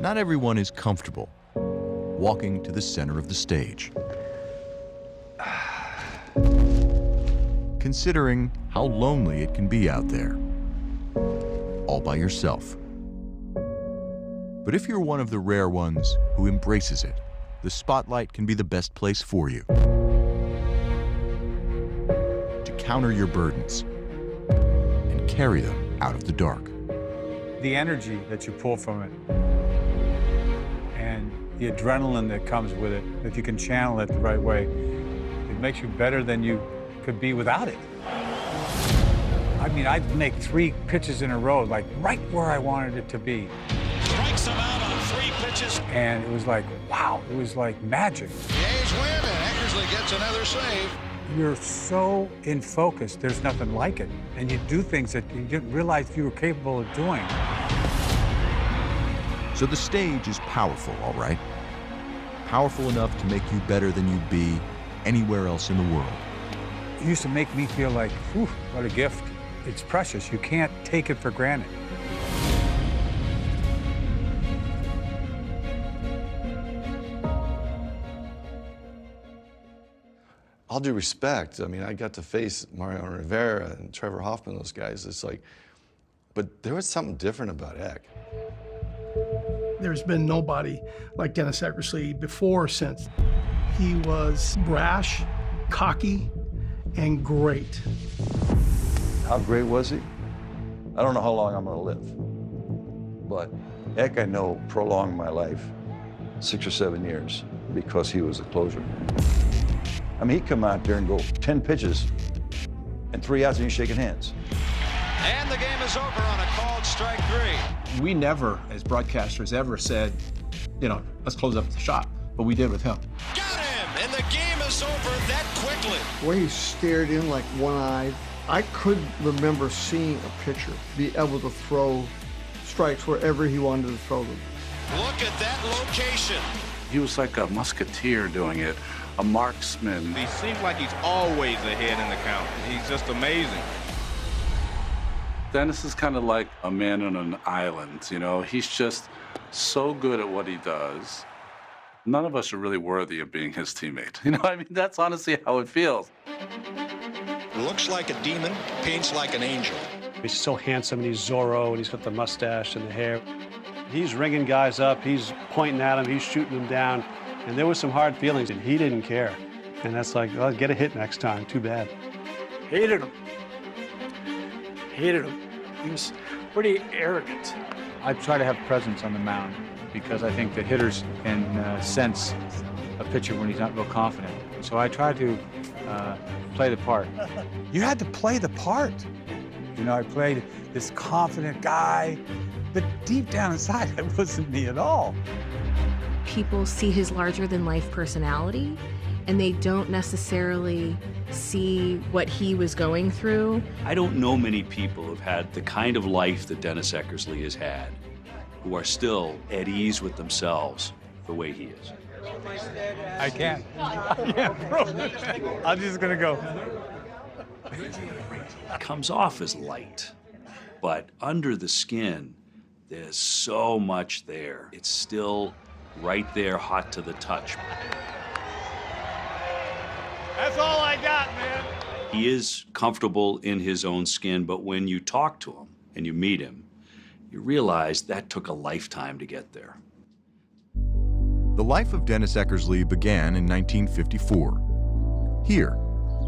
not everyone is comfortable walking to the center of the stage, considering how lonely it can be out there, all by yourself. But if you're one of the rare ones who embraces it, the spotlight can be the best place for you to counter your burdens and carry them out of the dark. The energy that you pull from it and the adrenaline that comes with it, if you can channel it the right way, it makes you better than you could be without it. I mean, I'd make 3 pitches in a row, like right where I wanted it to be. Strikes him out on 3 pitches. And it was like, wow, it was like magic. The A's win, and Eckersley gets another save. You're so in focus, there's nothing like it. And you do things that you didn't realize you were capable of doing. So the stage is powerful, all right? Powerful enough to make you better than you'd be anywhere else in the world. It used to make me feel like, whew, what a gift. It's precious. You can't take it for granted. All due respect, I mean, I got to face Mariano Rivera and Trevor Hoffman, those guys. It's like, but there was something different about Eck. There's been nobody like Dennis Eckersley before or since. He was brash, cocky, and great. How great was he? I don't know how long I'm going to live. But Eck, I know, prolonged my life 6 or 7 years because he was a closer. I mean, he'd come out there and go 10 pitches and 3 outs and he's shaking hands. And the game is over on a called strike 3. We never, as broadcasters, ever said, you know, let's close up the shop. But we did with him. Got him! And the game is over that quickly. The way he stared in like one-eyed, I couldn't remember seeing a pitcher be able to throw strikes wherever he wanted to throw them. Look at that location. He was like a musketeer doing it, a marksman. He seems like he's always ahead in the count. He's just amazing. Dennis is kind of like a man on an island, you know? He's just so good at what he does. None of us are really worthy of being his teammate. You know, I mean, that's honestly how it feels. Looks like a demon, paints like an angel. He's so handsome, and he's Zorro, and he's got the mustache and the hair. He's ringing guys up, he's pointing at them, he's shooting them down. And there was some hard feelings, and he didn't care. And that's like, well, get a hit next time, too bad. Hated him. Hated him. He was pretty arrogant. I try to have presence on the mound because I think that hitters can sense a pitcher when he's not real confident. So I try to play the part. You had to play the part. You know, I played this confident guy, but deep down inside, that wasn't me at all. People see his larger-than-life personality, and they don't necessarily see what he was going through. I don't know many people who've had the kind of life that Dennis Eckersley has had, who are still at ease with themselves the way he is. I can't. Bro. I'm just gonna go. It comes off as light, but under the skin, there's so much there. It's still right there, hot to the touch. That's all I got, man. He is comfortable in his own skin, but when you talk to him and you meet him, you realize that took a lifetime to get there. The life of Dennis Eckersley began in 1954, here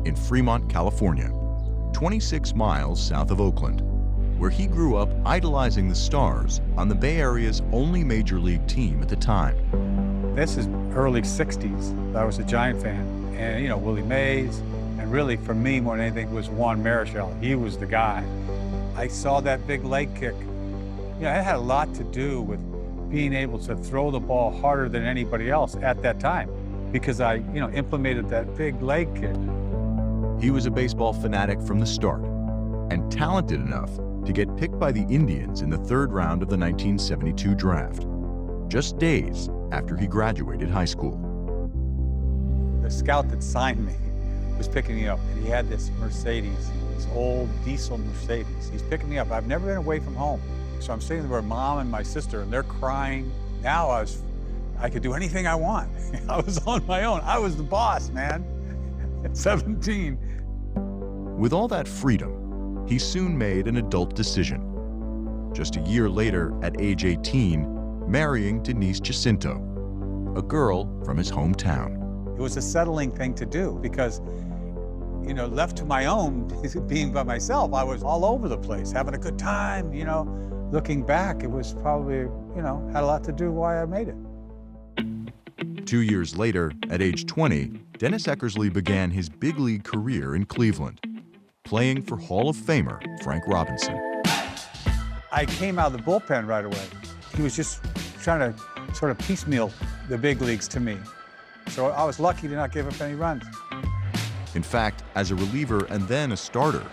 in Fremont, California, 26 miles south of Oakland, where he grew up idolizing the stars on the Bay Area's only major league team at the time. This is early 60s. I was a Giant fan. And, you know, Willie Mays, and really, for me, more than anything, was Juan Marichal. He was the guy. I saw that big leg kick. You know, it had a lot to do with being able to throw the ball harder than anybody else at that time, because I, you know, implemented that big leg kick. He was a baseball fanatic from the start, and talented enough to get picked by the Indians in the 3rd round of the 1972 draft, just days after he graduated high school. The scout that signed me was picking me up, and he had this Mercedes, this old diesel Mercedes. He's picking me up. I've never been away from home. So I'm sitting there with Mom and my sister, and they're crying. Now I could do anything I want. I was on my own. I was the boss, man, at 17. With all that freedom, he soon made an adult decision. Just a year later, at age 18, marrying Denise Jacinto, a girl from his hometown. It was a settling thing to do because, you know, left to my own, being by myself, I was all over the place, having a good time, you know. Looking back, it was probably, you know, had a lot to do why I made it. 2 years later, at age 20, Dennis Eckersley began his big league career in Cleveland, playing for Hall of Famer Frank Robinson. I came out of the bullpen right away. He was just trying to sort of piecemeal the big leagues to me. So I was lucky to not give up any runs. In fact, as a reliever and then a starter,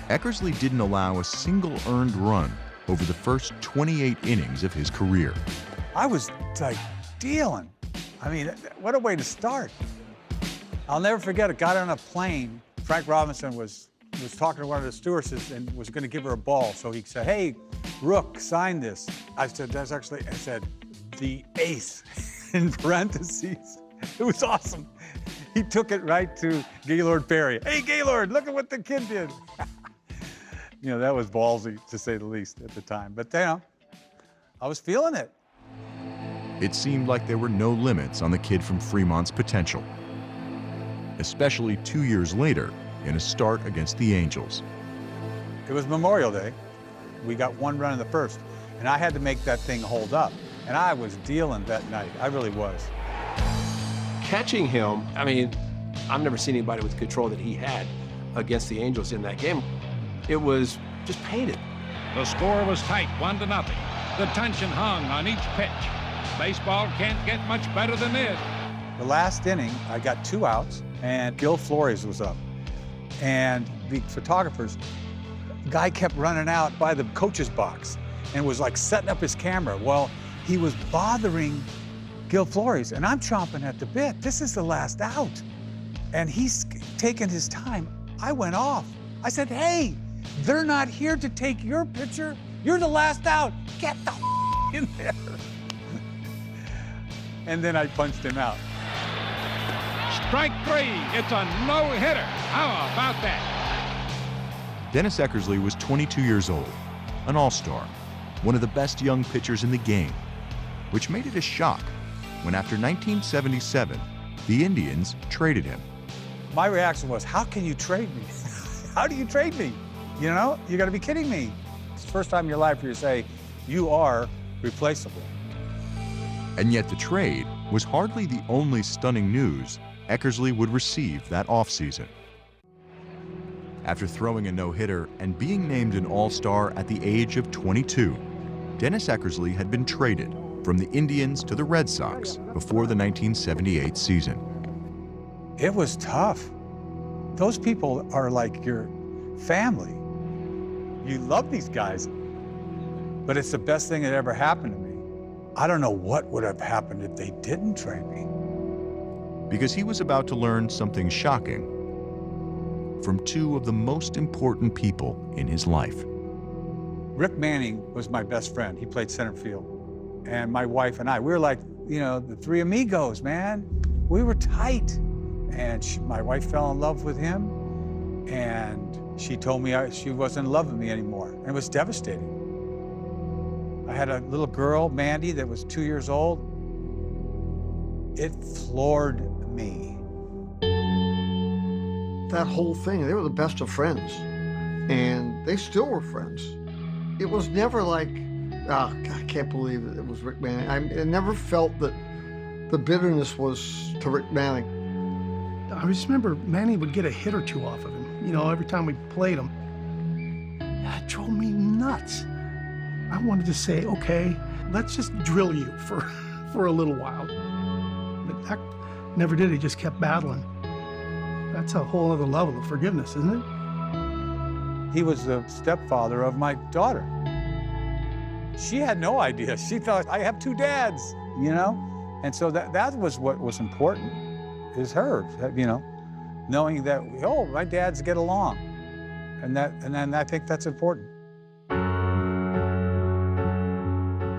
Eckersley didn't allow a single earned run over the first 28 innings of his career. I was like dealing. I mean, what a way to start. I'll never forget, I got on a plane. Frank Robinson was talking to one of the stewardesses and was going to give her a ball. So he said, "Hey, Rook, sign this." I said, "That's actually," I said, "the ace," in parentheses. It was awesome. He took it right to Gaylord Perry. "Hey, Gaylord, look at what the kid did." You know, that was ballsy, to say the least, at the time. But, you know, I was feeling it. It seemed like there were no limits on the kid from Fremont's potential, especially 2 years later in a start against the Angels. It was Memorial Day. We got one run in the first, and I had to make that thing hold up. And I was dealing that night. I really was. Catching him, I mean, I've never seen anybody with control that he had against the Angels in that game. It was just painted. The score was tight, 1-0. The tension hung on each pitch. Baseball can't get much better than this. The last inning, I got 2 outs, and Gil Flores was up. And the photographers, guy kept running out by the coach's box and was like setting up his camera. Well, he was bothering Gil Flores, and I'm chomping at the bit. This is the last out. And he's taking his time. I went off. I said, "Hey, they're not here to take your picture. You're the last out. Get the in there." And then I punched him out. Strike 3. It's a no-hitter. How about that? Dennis Eckersley was 22 years old, an all-star, one of the best young pitchers in the game, which made it a shock when after 1977, the Indians traded him. My reaction was, how can you trade me? How do you trade me? You know, you gotta be kidding me. It's the first time in your life where you say, you are replaceable. And yet the trade was hardly the only stunning news Eckersley would receive that offseason. After throwing a no-hitter and being named an all-star at the age of 22, Dennis Eckersley had been traded from the Indians to the Red Sox before the 1978 season. It was tough. Those people are like your family. You love these guys, but it's the best thing that ever happened to me. I don't know what would have happened if they didn't trade me. Because he was about to learn something shocking from 2 of the most important people in his life. Rick Manning was my best friend. He played center field. And my wife and I, we were like, you know, the 3 amigos, man. We were tight. And my wife fell in love with him. And she told me she wasn't in love with me anymore. And it was devastating. I had a little girl, Mandy, that was 2 years old. It floored me. That whole thing, they were the best of friends. And they still were friends. It was never like, oh, I can't believe it was Rick Manning. I never felt that the bitterness was to Rick Manning. I just remember Manny would get a hit or 2 off of him, you know, every time we played him. That drove me nuts. I wanted to say, okay, let's just drill you for a little while. But that never did. He just kept battling. That's a whole other level of forgiveness, isn't it? He was the stepfather of my daughter. She had no idea. She thought, I have 2 dads, you know? And so that was what was important, is her, you know, knowing that, oh, my dads get along. And then I think that's important.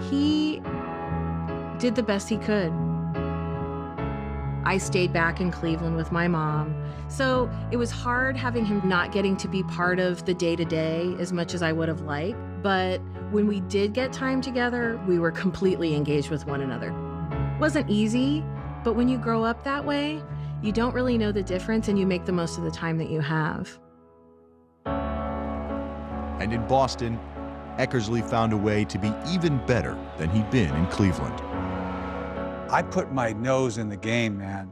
He did the best he could. I stayed back in Cleveland with my mom. So it was hard having him not getting to be part of the day-to-day as much as I would have liked. But when we did get time together, we were completely engaged with one another. It wasn't easy, but when you grow up that way, you don't really know the difference and you make the most of the time that you have. And in Boston, Eckersley found a way to be even better than he'd been in Cleveland. I put my nose in the game, man.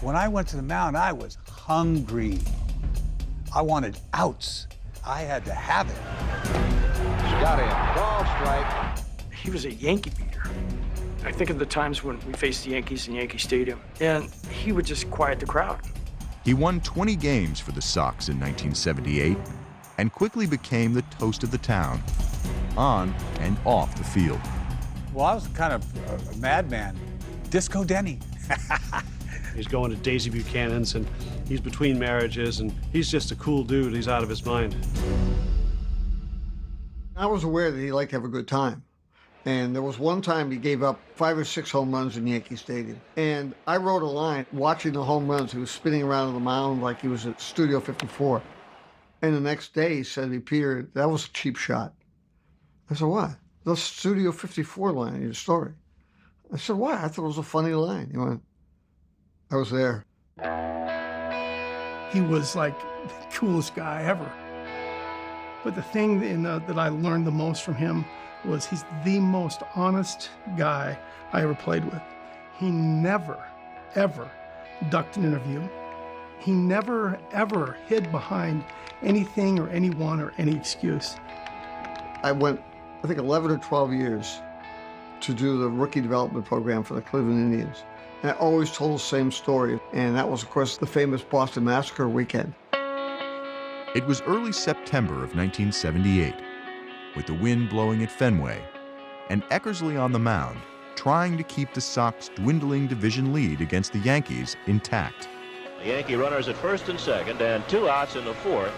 When I went to the mound, I was hungry. I wanted outs. I had to have it. Got him. Ball strike. He was a Yankee beater. I think of the times when we faced the Yankees in Yankee Stadium, and he would just quiet the crowd. He won 20 games for the Sox in 1978 and quickly became the toast of the town, on and off the field. Well, I was kind of a madman. Disco Denny. He's going to Daisy Buchanan's, and he's between marriages, and he's just a cool dude. He's out of his mind. I was aware that he liked to have a good time. And there was one time he gave up 5 or 6 home runs in Yankee Stadium. And I wrote a line watching the home runs. He was spinning around on the mound like he was at Studio 54. And the next day he said to me, "Peter, that was a cheap shot." I said, "What?" "The Studio 54 line in your story." I said, "Why?" "I thought it was a funny line." He went, "I was there." He was like the coolest guy ever. But the thing that I learned the most from him was he's the most honest guy I ever played with. He never, ever ducked an interview. He never, ever hid behind anything or anyone or any excuse. I went, I think, 11 or 12 years to do the rookie development program for the Cleveland Indians. And I always told the same story, and that was, of course, the famous Boston Massacre weekend. It was early September of 1978, with the wind blowing at Fenway, and Eckersley on the mound, trying to keep the Sox dwindling division lead against the Yankees intact. The Yankee runners at first and second, and 2 outs in the 4th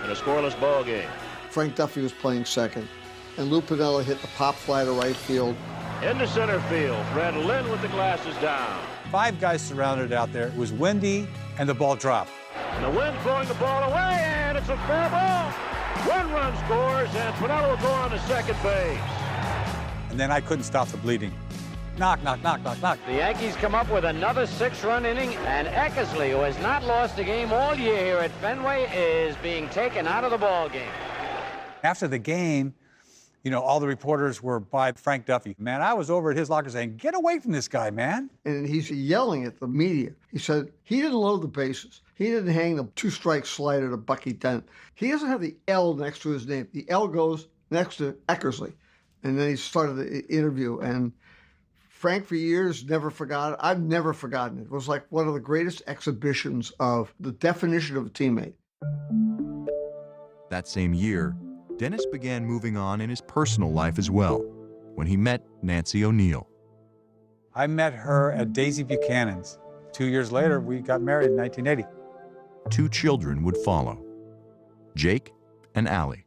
in a scoreless ball game. Frank Duffy was playing second, and Lou Piniella hit the pop fly to right field. Into center field, Fred Lynn with the glasses down. 5 guys surrounded out there. It was windy, and the ball dropped. And the wind's blowing the ball away, and it's a fair ball. 1 run scores, and Piniella will go on to second base. And then I couldn't stop the bleeding. Knock, knock, knock, knock, knock. The Yankees come up with another 6-run inning, and Eckersley, who has not lost a game all year here at Fenway, is being taken out of the ball game. After the game, you know, all the reporters were by Frank Duffy. Man, I was over at his locker saying, "Get away from this guy, man." And he's yelling at the media. He said he didn't load the bases. He didn't hang the 2-strike slider to Bucky Dent. He doesn't have the L next to his name. The L goes next to Eckersley. And then he started the interview, and Frank, for years, never forgot it. I've never forgotten it. It was like one of the greatest exhibitions of the definition of a teammate. That same year, Dennis began moving on in his personal life as well, when he met Nancy O'Neill. I met her at Daisy Buchanan's. 2 years later, we got married in 1980. 2 children would follow, Jake and Allie.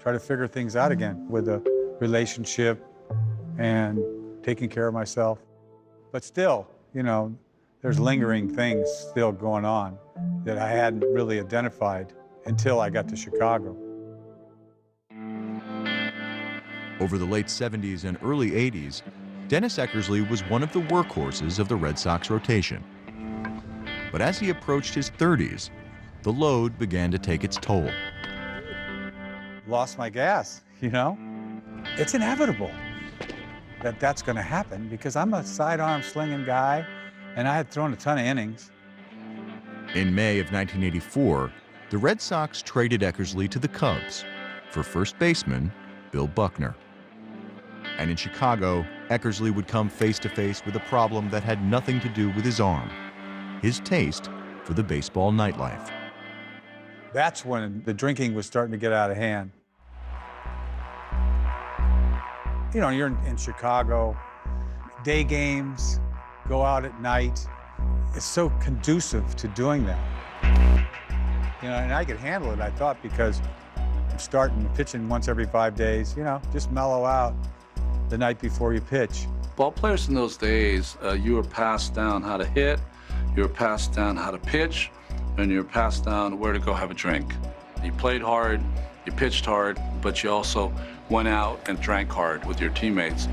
Try to figure things out again with a relationship and taking care of myself. But still, you know, there's lingering things still going on that I hadn't really identified until I got to Chicago. Over the late 70s and early 80s, Dennis Eckersley was one of the workhorses of the Red Sox rotation. But as he approached his 30s, the load began to take its toll. Lost my gas, you know? It's inevitable that that's going to happen because I'm a sidearm slinging guy, and I had thrown a ton of innings. In May of 1984, the Red Sox traded Eckersley to the Cubs for first baseman Bill Buckner. And in Chicago, Eckersley would come face-to-face with a problem that had nothing to do with his arm, his taste for the baseball nightlife. That's when the drinking was starting to get out of hand. You know, you're in Chicago, day games, go out at night. It's so conducive to doing that. You know, and I could handle it, I thought, because I'm starting pitching once every 5 days, you know, just mellow out. the night before you pitch. Ball players in those days, you were passed down how to hit, you were passed down how to pitch, and you were passed down where to go have a drink. You played hard, you pitched hard, but you also went out and drank hard with your teammates.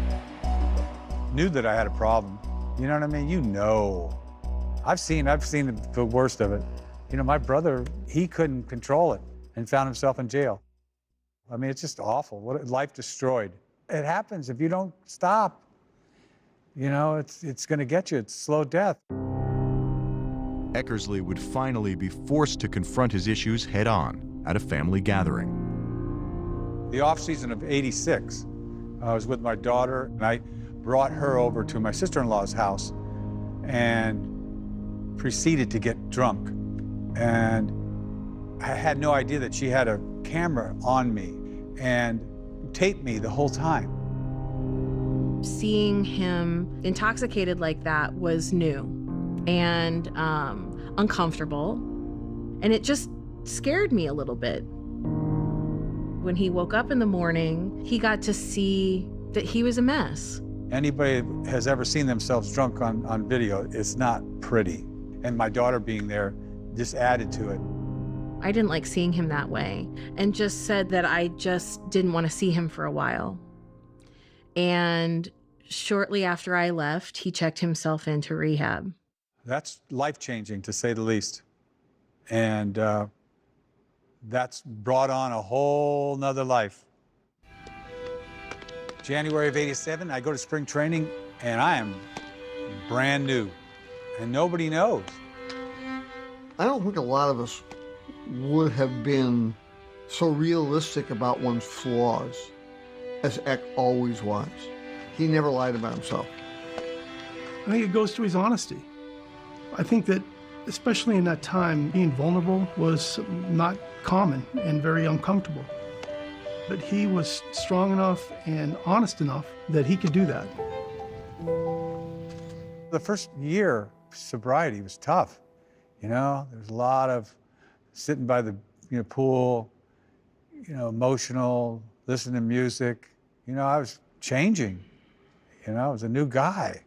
Knew that I had a problem. You know what I mean? You know. I've seen the worst of it. You know, my brother, he couldn't control it and found himself in jail. I mean, it's just awful. Life destroyed. It happens if you don't stop. You know, it's going to get you. It's slow death. Eckersley would finally be forced to confront his issues head-on at a family gathering. The off-season of '86, I was with my daughter, and I brought her over to my sister-in-law's house and proceeded to get drunk. And I had no idea that she had a camera on me and taped me the whole time. Seeing him intoxicated like that was new and uncomfortable, and it just scared me a little bit. When he woke up in the morning, he got to see that he was a mess. Anybody has ever seen themselves drunk on video, it's not pretty. And my daughter being there just added to it. I didn't like seeing him that way, and just said that I just didn't want to see him for a while. And shortly after I left, he checked himself into rehab. That's life-changing, to say the least. And that's brought on a whole nother life. January of '87, I go to spring training, and I am brand new, and nobody knows. I don't think a lot of us would have been so realistic about one's flaws as Eck always was. He never lied about himself. I think it goes to his honesty. I think that, especially in that time, being vulnerable was not common and very uncomfortable. But he was strong enough and honest enough that he could do that. The first year, sobriety was tough. You know, there was a lot of sitting by the pool, emotional, listening to music. I was changing. I was a new guy.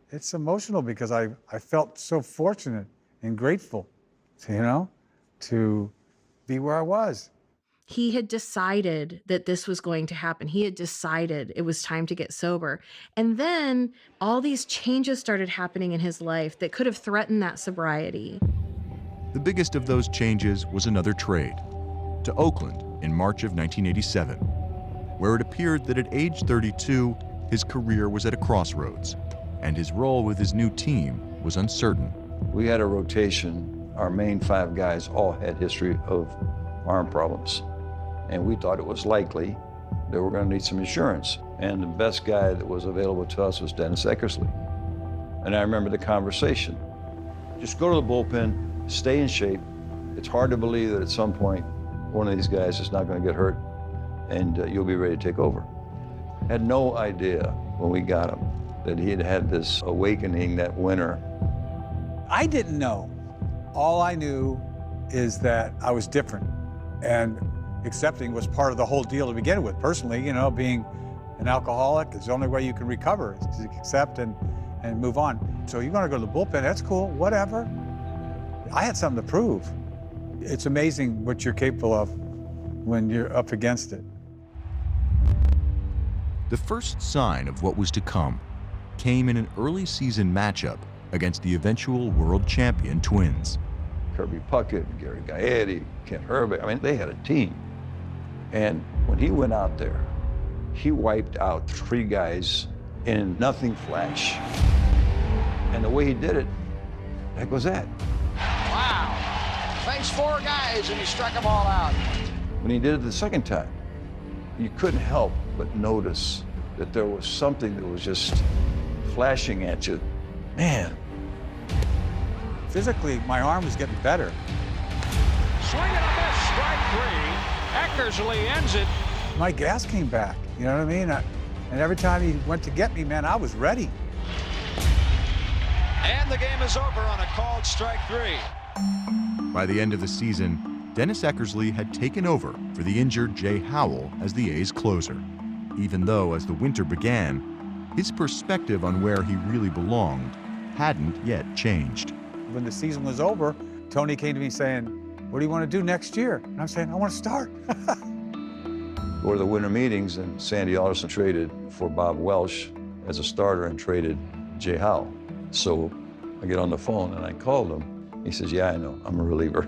It's emotional because I felt so fortunate and grateful, to be where I was. He had decided that this was going to happen. He had decided it was time to get sober. And then all these changes started happening in his life that could have threatened that sobriety. The biggest of those changes was another trade to Oakland in March of 1987, where it appeared that at age 32, his career was at a crossroads, and his role with his new team was uncertain. We had a rotation. Our main 5 guys all had history of arm problems, and we thought it was likely that we're going to need some insurance. And the best guy that was available to us was Dennis Eckersley. And I remember the conversation. Just go to the bullpen, stay in shape. It's hard to believe that at some point one of these guys is not going to get hurt, and you'll be ready to take over. Had no idea when we got him that he had had this awakening that winter. I didn't know. All I knew is that I was different, and accepting was part of the whole deal to begin with. Personally, being an alcoholic is the only way you can recover, is to accept and move on. So you're gonna go to the bullpen, that's cool, whatever. I had something to prove. It's amazing what you're capable of when you're up against it. The first sign of what was to come came in an early season matchup against the eventual world champion Twins. Kirby Puckett, Gary Gaetti, Kent Herbeck, they had a team. And when he went out there, he wiped out 3 guys in nothing flash. And the way he did it, heck was that. Wow. Faced 4 guys and he struck them all out. When he did it the second time, you couldn't help but notice that there was something that was just flashing at you. Man. Physically, my arm was getting better. Swing and a miss, strike 3. Eckersley ends it. My gas came back, you know what I mean? And every time he went to get me, man, I was ready. And the game is over on a called strike 3. By the end of the season, Dennis Eckersley had taken over for the injured Jay Howell as the A's closer. even though as the winter began, his perspective on where he really belonged hadn't yet changed. When the season was over, Tony came to me saying, "What do you want to do next year?" And I'm saying, "I want to start." Or the winter meetings, and Sandy Alderson traded for Bob Welsh as a starter and traded Jay Howe. So I get on the phone and I called him. He says, "Yeah, I know, I'm a reliever."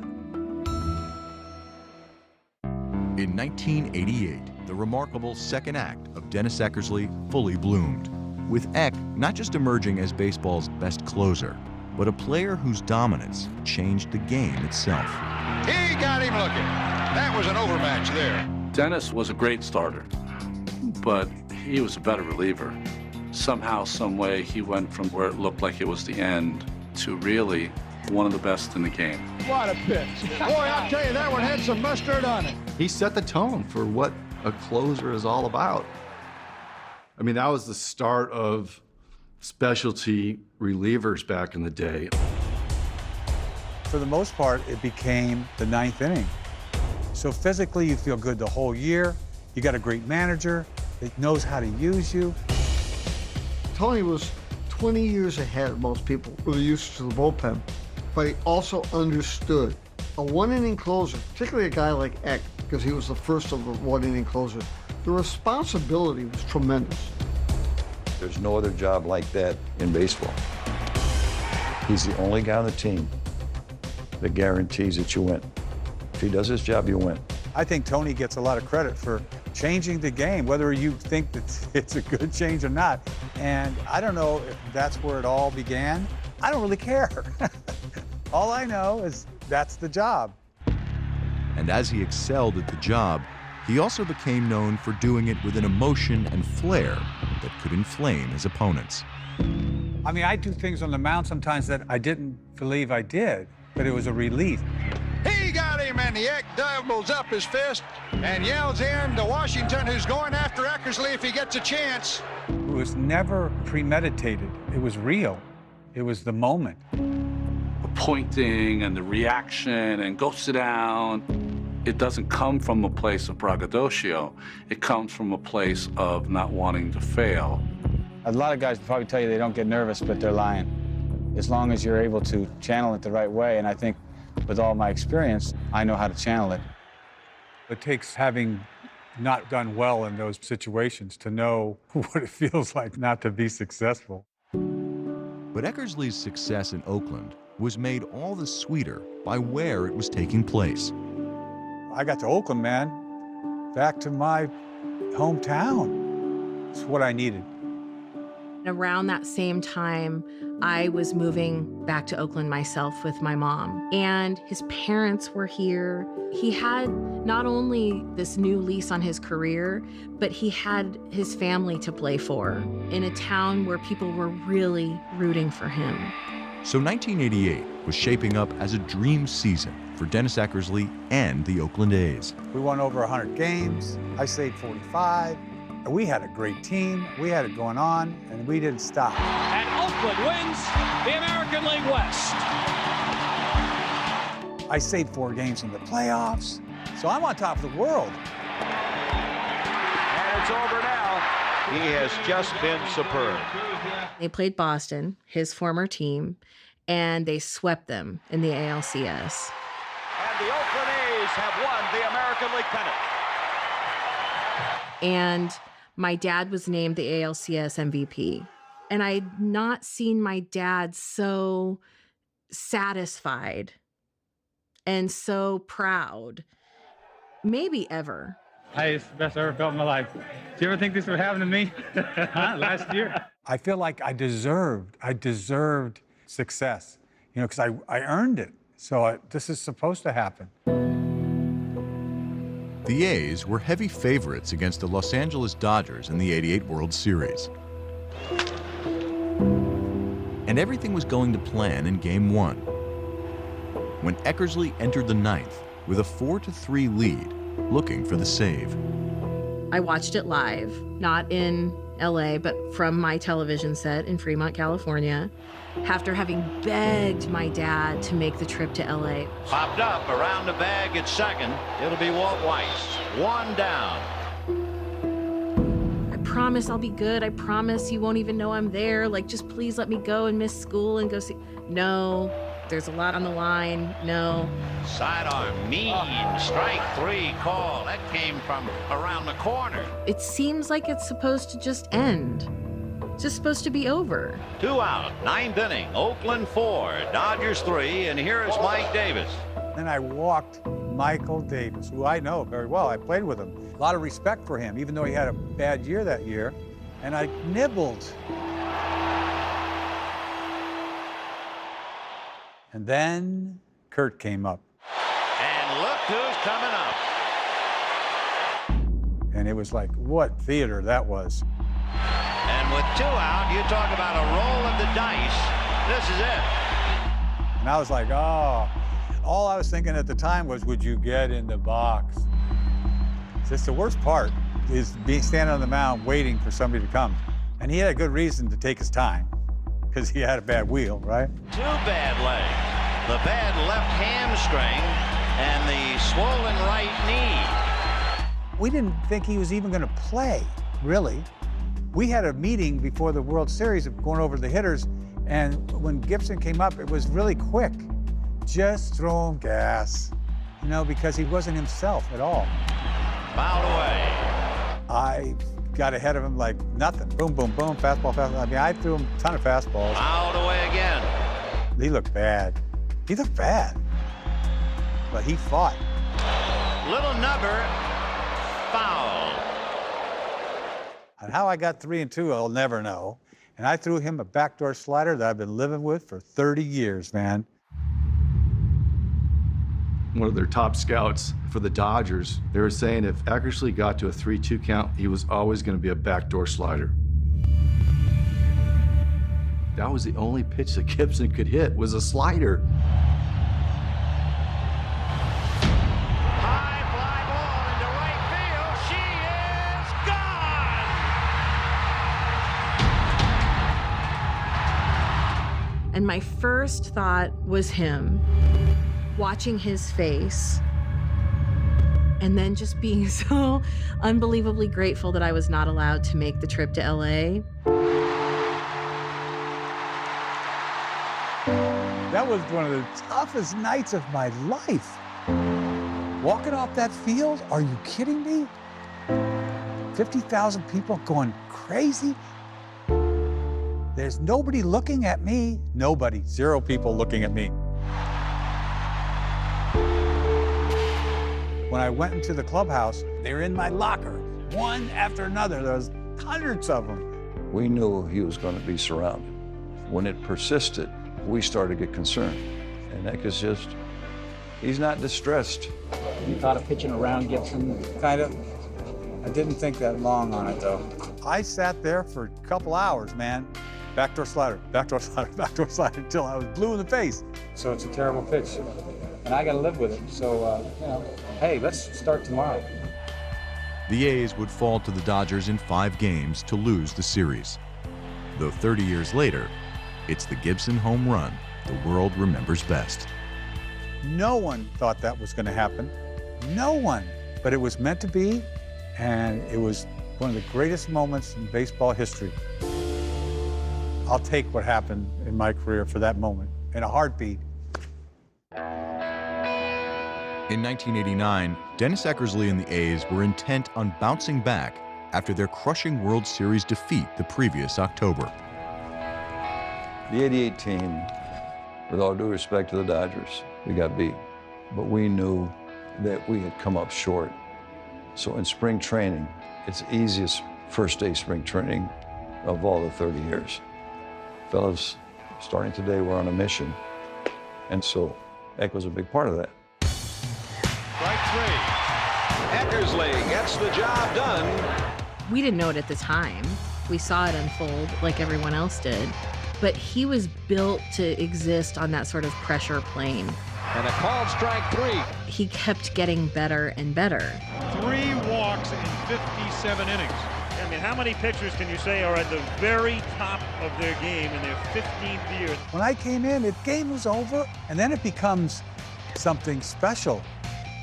In 1988, the remarkable second act of Dennis Eckersley fully bloomed, with Eck not just emerging as baseball's best closer, but a player whose dominance changed the game itself. He got him looking. That was an overmatch there. Dennis was a great starter, but he was a better reliever. Somehow, some way, he went from where it looked like it was the end to really one of the best in the game. What a pitch. Boy, I'll tell you, that one had some mustard on it. He set the tone for what a closer is all about. I mean, that was the start of specialty relievers back in the day. For the most part, it became the ninth inning. So physically, you feel good the whole year. You got a great manager that knows how to use you. Tony was 20 years ahead of most people who are used to the bullpen, but he also understood a one-inning closer, particularly a guy like Eck, because he was the first of the one-inning closers. The responsibility was tremendous. There's no other job like that in baseball. He's the only guy on the team that guarantees that you win. If he does his job, you win. I think Tony gets a lot of credit for changing the game, whether you think that it's a good change or not. And I don't know if that's where it all began. I don't really care. All I know is that's the job. And as he excelled at the job, he also became known for doing it with an emotion and flair that could inflame his opponents. I mean, I do things on the mound sometimes that I didn't believe I did, but it was a relief. He got him, and the Eck doubles up his fist and yells in to Washington, who's going after Eckersley if he gets a chance. It was never premeditated. It was real. It was the moment. The pointing and the reaction and go sit down, it doesn't come from a place of braggadocio. It comes from a place of not wanting to fail. A lot of guys probably tell you they don't get nervous, but they're lying. As long as you're able to channel it the right way, and I think with all my experience, I know how to channel it. It takes having not done well in those situations to know what it feels like not to be successful. But Eckersley's success in Oakland was made all the sweeter by where it was taking place. I got to Oakland, man, back to my hometown. It's what I needed. Around that same time, I was moving back to Oakland myself with my mom, and his parents were here. He had not only this new lease on his career, but he had his family to play for in a town where people were really rooting for him. So 1988 was shaping up as a dream season for Dennis Eckersley and the Oakland A's. We won over 100 games. I saved 45. We had a great team. We had it going on, and we didn't stop. And Oakland wins the American League West. I saved 4 games in the playoffs, so I'm on top of the world. And it's over now. He has just been superb. They played Boston, his former team, and they swept them in the ALCS. And the Oakland A's have won the American League pennant. And my dad was named the ALCS MVP. And I'd not seen my dad so satisfied and so proud, maybe ever. Hey, it's the best I ever felt in my life. Do you ever think this would happen to me last year? I feel like I deserved success, you know, because I earned it. So this is supposed to happen. The A's were heavy favorites against the Los Angeles Dodgers in the '88 World Series. And everything was going to plan in Game 1. When Eckersley entered the ninth with a 4-3 lead, looking for the save. I watched it live, not in LA, but from my television set in Fremont, California, after having begged my dad to make the trip to LA. Popped up around the bag at second. It'll be Walt Weiss. 1 down. promise I'll be good. I promise you won't even know I'm there. Like, just please let me go and miss school and go see. No, there's a lot on the line. No. Sidearm, mean, strike 3 call. That came from around the corner. It seems like it's supposed to just end. It's just supposed to be over. 2 out, 9th inning. Oakland 4, Dodgers 3, and here is Mike Davis. Then I walked Michael Davis, who I know very well. I played with him. A lot of respect for him, even though he had a bad year that year. And I nibbled. And then Kurt came up. And look who's coming up. And it was like, what theater that was. And with 2 out, you talk about a roll of the dice. This is it. And I was like, oh. All I was thinking at the time was, would you get in the box? It's the worst part is standing on the mound waiting for somebody to come. And he had a good reason to take his time because he had a bad wheel, right? 2 bad legs, the bad left hamstring and the swollen right knee. We didn't think he was even going to play, really. We had a meeting before the World Series of going over the hitters, and when Gibson came up, it was really quick. Just throw him gas, you know, because he wasn't himself at all. Fouled away. I got ahead of him like nothing. Boom, boom, boom, fastball, fastball. I mean, I threw him a ton of fastballs. Fouled away again. He looked bad. He looked bad. But he fought. Little nubber, foul. And how I got 3-2, I'll never know. And I threw him a backdoor slider that I've been living with for 30 years, man. One of their top scouts for the Dodgers, they were saying if Eckersley got to a 3-2 count, he was always going to be a backdoor slider. That was the only pitch that Gibson could hit, was a slider. High fly ball into right field. She is gone. And my first thought was him. Watching his face, and then just being so unbelievably grateful that I was not allowed to make the trip to LA. That was one of the toughest nights of my life. Walking off that field, are you kidding me? 50,000 people going crazy. There's nobody looking at me. Nobody, 0 people looking at me. When I went into the clubhouse, they were in my locker, one after another. There was hundreds of them. We knew he was going to be surrounded. When it persisted, we started to get concerned. And Eck's just, he's not distressed. You thought of pitching around Gibson? Kind of. I didn't think that long on it, though. I sat there for a couple hours, man. Backdoor slider, backdoor slider, backdoor slider, until I was blue in the face. So it's a terrible pitch, and I got to live with it. So, you know, hey, let's start tomorrow. The A's would fall to the Dodgers in 5 games to lose the series. Though 30 years later, it's the Gibson home run the world remembers best. No one thought that was going to happen. No one. But it was meant to be, and it was one of the greatest moments in baseball history. I'll take what happened in my career for that moment, in a heartbeat. In 1989, Dennis Eckersley and the A's were intent on bouncing back after their crushing World Series defeat the previous October. The '88 team, with all due respect to the Dodgers, we got beat. But we knew that we had come up short. So in spring training, it's the easiest first day spring training of all the 30 years. Fellas, starting today, we're on a mission. And so Eck was a big part of that. Strike 3. Eckersley gets the job done. We didn't know it at the time. We saw it unfold like everyone else did. But he was built to exist on that sort of pressure plane. And a called strike 3. He kept getting better and better. 3 walks in 57 innings. I mean, how many pitchers can you say are at the very top of their game in their 15th year? When I came in, the game was over, and then it becomes something special.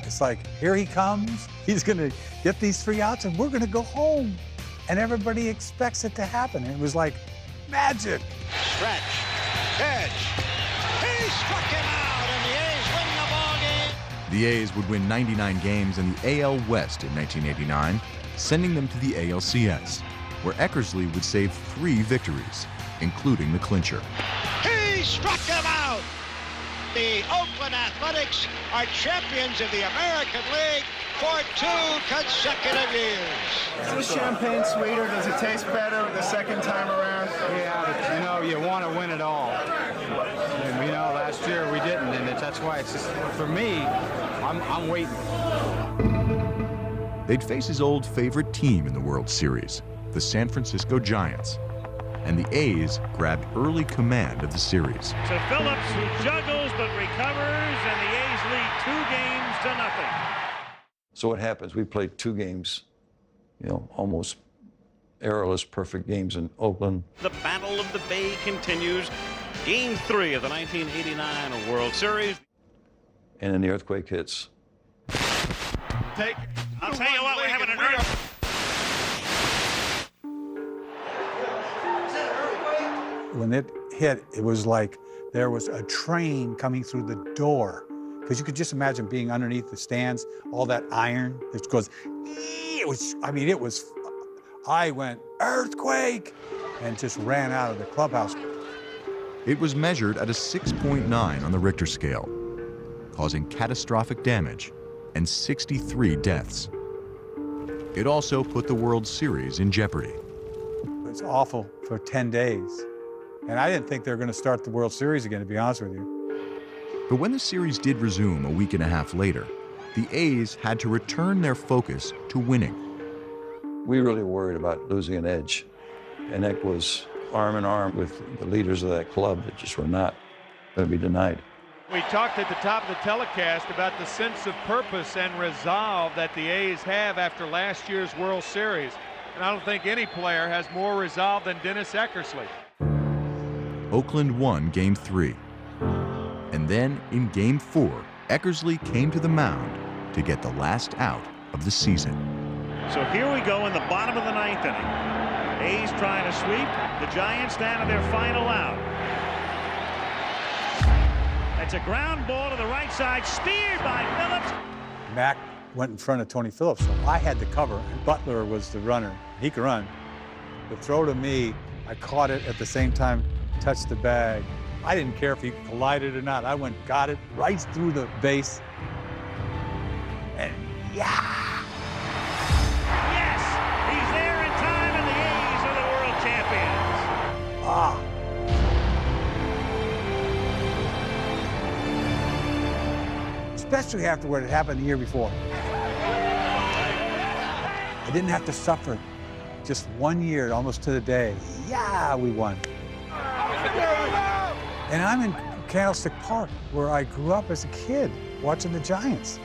It's like, here he comes, he's gonna get these 3 outs, and we're gonna go home. and everybody expects it to happen. It was like magic. Stretch, pitch. He struck him out, and the A's win the ball game. The A's would win 99 games in the AL West in 1989, sending them to the ALCS, where Eckersley would save 3 victories, including the clincher. He struck him out. The Oakland Athletics are champions of the American League for 2 consecutive years. Is this champagne sweeter? Does it taste better the second time around? Yeah, you know, you want to win it all. And, you know, last year we didn't, and that's why it's just, for me, I'm waiting. They'd face his old favorite team in the World Series, the San Francisco Giants, and the A's grabbed early command of the series. To Phillips, who juggles but recovers, and the A's lead 2 games to nothing. So what happens? We played 2 games, you know, almost errorless, perfect games in Oakland. The Battle of the Bay continues. Game 3 of the 1989 World Series. And then the earthquake hits. I'll tell you what, we're having an earthquake. When it hit, it was like there was a train coming through the door. Because you could just imagine being underneath the stands, all that iron. It goes, I went, earthquake, and just ran out of the clubhouse. It was measured at a 6.9 on the Richter scale, causing catastrophic damage and 63 deaths. It also put the World Series in jeopardy. It's awful for 10 days. And I didn't think they were going to start the World Series again, to be honest with you. But when the series did resume a week and a half later, the A's had to return their focus to winning. We really worried about losing an edge. And Eck was arm in arm with the leaders of that club that just were not going to be denied. We talked at the top of the telecast about the sense of purpose and resolve that the A's have after last year's World Series. And I don't think any player has more resolve than Dennis Eckersley. Oakland won Game 3. And then, in Game 4, Eckersley came to the mound to get the last out of the season. So here we go in the bottom of the 9th inning. A's trying to sweep. The Giants down to their final out. It's a ground ball to the right side, steered by Phillips. Mac went in front of Tony Phillips, so I had to cover. And Butler was the runner. He could run. The throw to me, I caught it at the same time, touched the bag. I didn't care if he collided or not. I went, got it right through the base. And yeah! Yes! He's there in time, and the A's are the world champions. Ah! Especially after what had happened the year before. I didn't have to suffer. Just 1 year, almost to the day. Yeah, we won. And I'm in Candlestick Park, where I grew up as a kid, watching the Giants.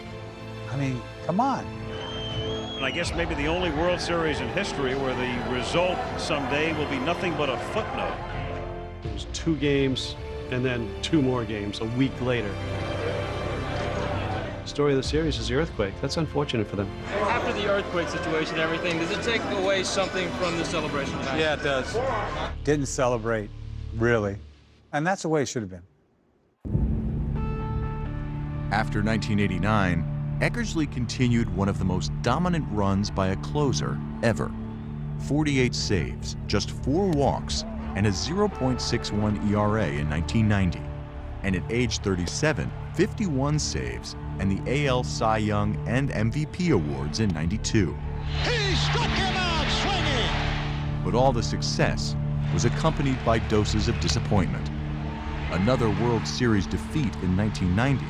I mean, come on. And I guess maybe the only World Series in history where the result someday will be nothing but a footnote. It was 2 games and then 2 more games a week later. The story of the series is the earthquake. That's unfortunate for them. After the earthquake situation and everything, does it take away something from the celebration tonight? Yeah, it does. Didn't celebrate, really. And that's the way it should have been. After 1989, Eckersley continued one of the most dominant runs by a closer ever. 48 saves, just 4 walks, and a 0.61 ERA in 1990. And at age 37, 51 saves, and the AL Cy Young and MVP awards in 92. He struck him out swinging! But all the success was accompanied by doses of disappointment. Another World Series defeat in 1990,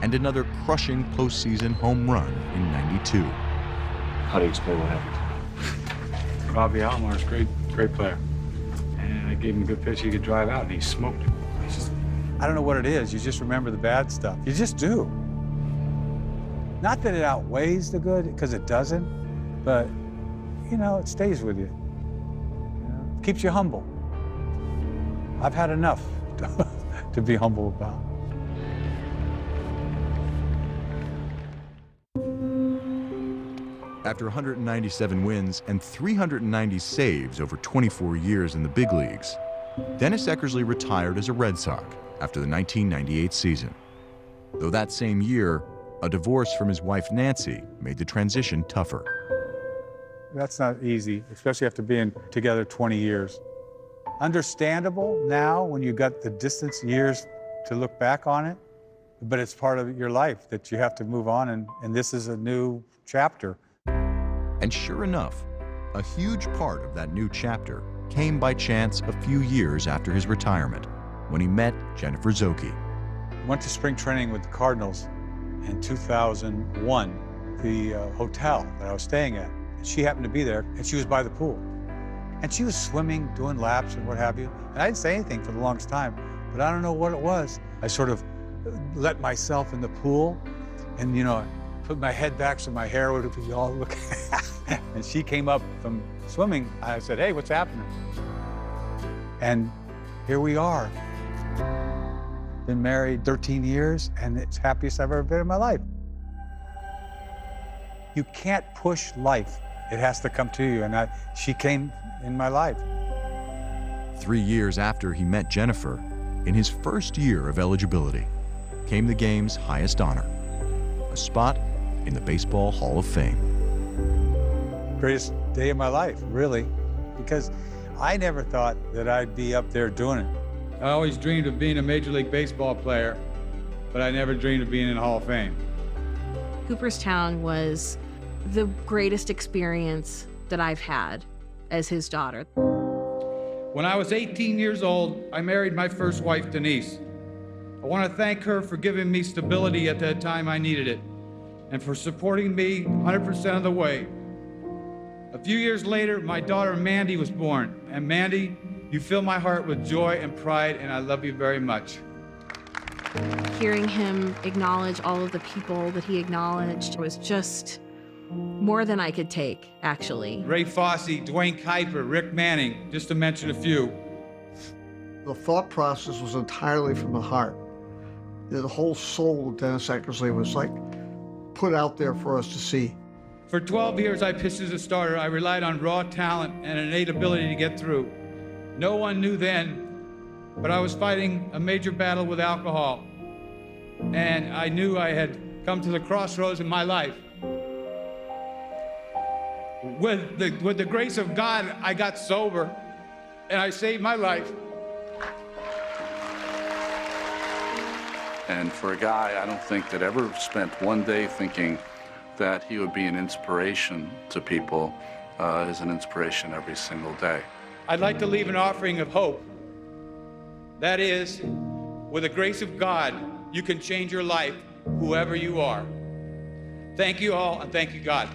and another crushing postseason home run in 92. How do you explain what happened? Robbie Almar's great player. And I gave him a good pitch, he could drive out, and he smoked it. I don't know what it is. You just remember the bad stuff. You just do. Not that it outweighs the good, because it doesn't, but, you know, it stays with you. Keeps you humble. I've had enough to be humble about. After 197 wins and 390 saves over 24 years in the big leagues, Dennis Eckersley retired as a Red Sox after the 1998 season. Though that same year, a divorce from his wife Nancy made the transition tougher. That's not easy, especially after being together 20 years. Understandable now when you got the distance years to look back on it, but it's part of your life that you have to move on, and this is a new chapter. And sure enough, a huge part of that new chapter came by chance a few years after his retirement, when he met Jennifer Szoke. Went to spring training with the Cardinals in 2001, the hotel that I was staying at. She happened to be there, and she was by the pool. And she was swimming, doing laps and what have you. And I didn't say anything for the longest time, but I don't know what it was. I sort of let myself in the pool and, you know, put my head back so my hair would be all looking. And she came up from swimming. I said, hey, what's happening? And here we are. Been married 13 years, and it's the happiest I've ever been in my life. You can't push life. It has to come to you, and she came in my life. 3 years after he met Jennifer, in his first year of eligibility, came the game's highest honor, a spot in the Baseball Hall of Fame. Greatest day of my life, really, because I never thought that I'd be up there doing it. I always dreamed of being a Major League Baseball player, but I never dreamed of being in the Hall of Fame. Cooperstown was the greatest experience that I've had as his daughter. When I was 18 years old, I married my first wife, Denise. I want to thank her for giving me stability at that time I needed it, and for supporting me 100% of the way. A few years later, my daughter Mandy was born, and Mandy, you fill my heart with joy and pride, and I love you very much. Hearing him acknowledge all of the people that he acknowledged was just more than I could take, actually. Ray Fosse, Dwayne Kuiper, Rick Manning, just to mention a few. The thought process was entirely from the heart. The whole soul of Dennis Eckersley was like put out there for us to see. For 12 years I pitched as a starter. I relied on raw talent and innate ability to get through. No one knew then, but I was fighting a major battle with alcohol. And I knew I had come to the crossroads in my life. With the grace of God, I got sober, and I saved my life. And for a guy, I don't think that ever spent one day thinking that he would be an inspiration to people, is an inspiration every single day. I'd like to leave an offering of hope. That is, with the grace of God, you can change your life, whoever you are. Thank you all, and thank you, God.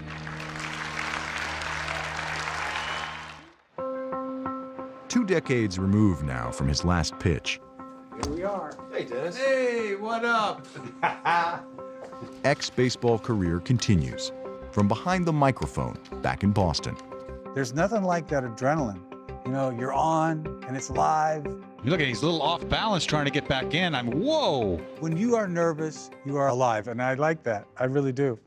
Two decades removed now from his last pitch, Here we are. Hey, Dennis. Hey, what up? Ex-baseball career continues from behind the microphone back in Boston. There's nothing like that adrenaline. You know, you're on, and it's live. You look at he's a little off balance trying to get back in. Whoa! When you are nervous, you are alive, and I like that. I really do.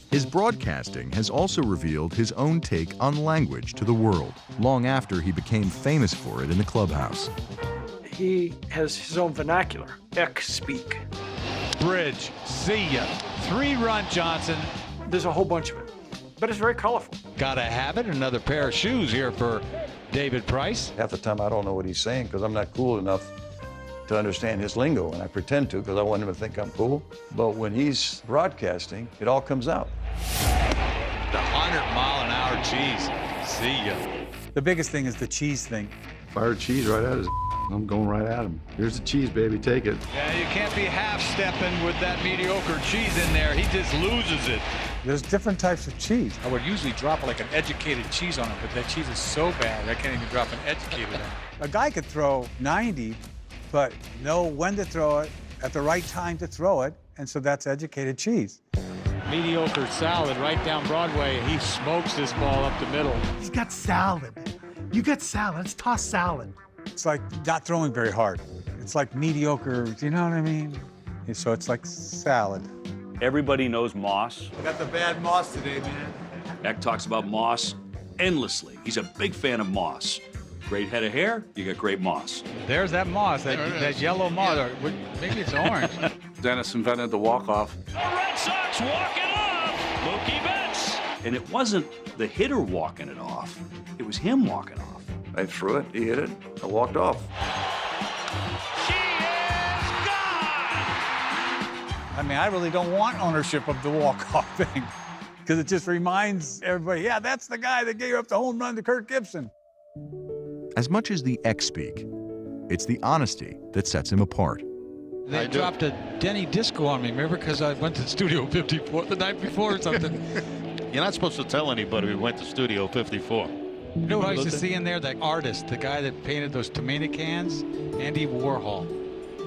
His broadcasting has also revealed his own take on language to the world, long after he became famous for it in the clubhouse. He has his own vernacular, Eck-speak. Bridge, see ya. 3-run Johnson. There's a whole bunch of it, but it's very colorful. Got a habit, another pair of shoes here for David Price. Half the time I don't know what he's saying because I'm not cool enough to understand his lingo, and I pretend to because I want him to think I'm cool. But when he's broadcasting, it all comes out. The 100-mile-an-hour cheese. See ya. The biggest thing is the cheese thing. Fire cheese right at his. I'm going right at him. Here's the cheese, baby. Take it. Yeah, you can't be half-stepping with that mediocre cheese in there. He just loses it. There's different types of cheese. I would usually drop like an educated cheese on him, but that cheese is so bad I can't even drop an educated on him. A guy could throw 90, but know when to throw it, at the right time to throw it, and so that's educated cheese. Mediocre salad right down Broadway. He smokes this ball up the middle. He's got salad. You got salad. Let's toss salad. It's like not throwing very hard. It's like mediocre, you know what I mean? And so it's like salad. Everybody knows Moss. I got the bad moss today, man. Eck talks about moss endlessly. He's a big fan of moss. Great head of hair, you got great moss. There's that moss, that yellow moss, or maybe it's orange. Dennis invented the walk-off. The Red Sox walk it off. Mookie Betts. And it wasn't the hitter walking it off. It was him walking off. I threw it, he hit it, I walked off. I mean, I really don't want ownership of the walk-off thing because it just reminds everybody, yeah, that's the guy that gave up the home run to Kirk Gibson. As much as the Eck speak, it's the honesty that sets him apart. They dropped a Denny disco on me, remember? Because I went to Studio 54 the night before or something. You're not supposed to tell anybody we went to Studio 54. You know what I used to see in there? The artist, the guy that painted those tomato cans, Andy Warhol.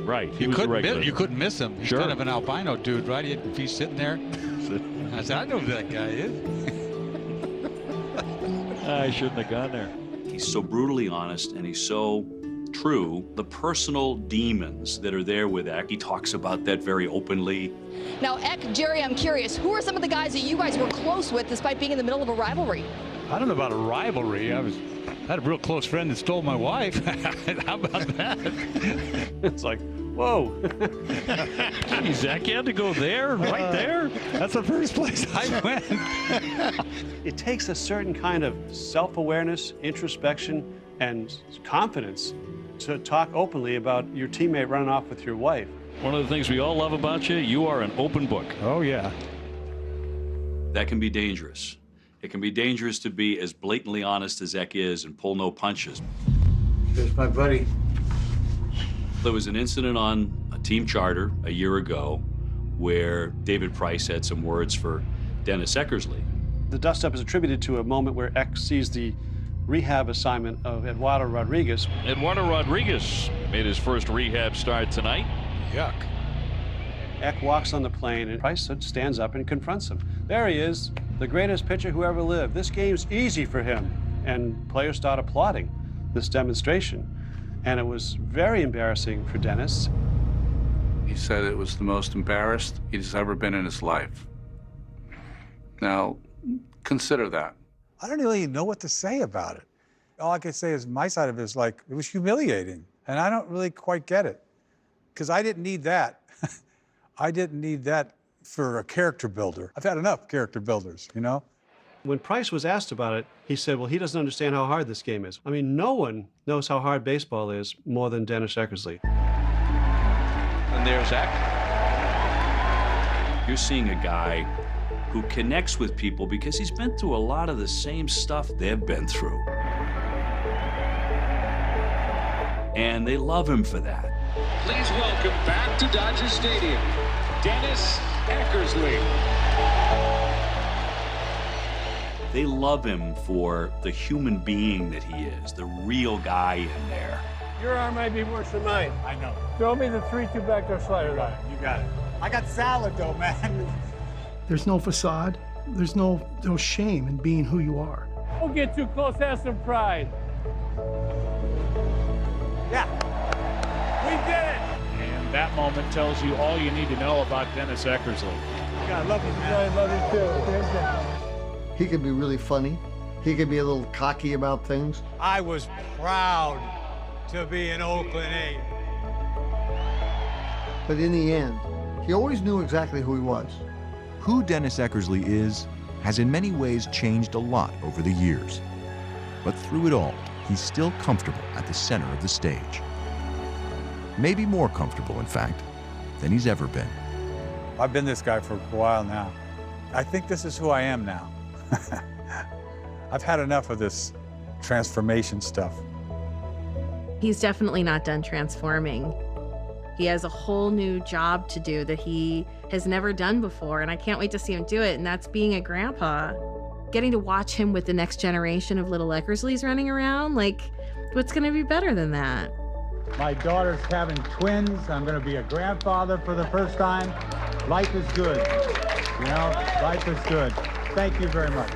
Right, You couldn't miss him. He's Sure. kind of an albino dude, right? If he's sitting there. I said, I know who that guy is. I shouldn't have gone there. He's so brutally honest and he's so true. The personal demons that are there with Eck, he talks about that very openly. Now, Eck, Jerry, I'm curious, who are some of the guys that you guys were close with despite being in the middle of a rivalry? I don't know about a rivalry. I had a real close friend that stole my wife. How about that? It's like, whoa. Gee, Zach, you had to go there, right there? That's the first place I went. It takes a certain kind of self-awareness, introspection, and confidence to talk openly about your teammate running off with your wife. One of the things we all love about you, you are an open book. Oh, yeah. That can be dangerous. It can be dangerous to be as blatantly honest as Eck is and pull no punches. There's my buddy. There was an incident on a team charter a year ago where David Price had some words for Dennis Eckersley. The dust-up is attributed to a moment where Eck sees the rehab assignment of Eduardo Rodriguez. Eduardo Rodriguez made his first rehab start tonight. Yuck. Eck walks on the plane and Price stands up and confronts him. There he is, the greatest pitcher who ever lived. This game's easy for him. And players start applauding this demonstration. And it was very embarrassing for Dennis. He said it was the most embarrassed he's ever been in his life. Now, consider that. I don't really know what to say about it. All I could say is my side of it is like, it was humiliating. And I don't really quite get it. Because I didn't need that. I didn't need that for a character builder. I've had enough character builders, you know? When Price was asked about it, he said, well, he doesn't understand how hard this game is. I mean, no one knows how hard baseball is more than Dennis Eckersley. And there's Eck. You're seeing a guy who connects with people because he's been through a lot of the same stuff they've been through. And they love him for that. Please welcome back to Dodger Stadium, Dennis Eckersley. They love him for the human being that he is, the real guy in there. Your arm might be worse than mine. I know. Throw me the 3-2 backdoor slider. You got it. I got salad, though, man. There's no facade. There's no shame in being who you are. Don't get too close, have some pride. Yeah. We did it! And that moment tells you all you need to know about Dennis Eckersley. God, love you, man. I love you too. He could be really funny. He could be a little cocky about things. I was proud to be an Oakland A's. But in the end, he always knew exactly who he was. Who Dennis Eckersley is has in many ways changed a lot over the years. But through it all, he's still comfortable at the center of the stage. Maybe more comfortable, in fact, than he's ever been. I've been this guy for a while now. I think this is who I am now. I've had enough of this transformation stuff. He's definitely not done transforming. He has a whole new job to do that he has never done before, and I can't wait to see him do it, and that's being a grandpa. Getting to watch him with the next generation of little Eckersleys running around, like, what's gonna be better than that? My daughter's having twins. I'm gonna be a grandfather for the first time. Life is good, you know? Life is good. Thank you very much.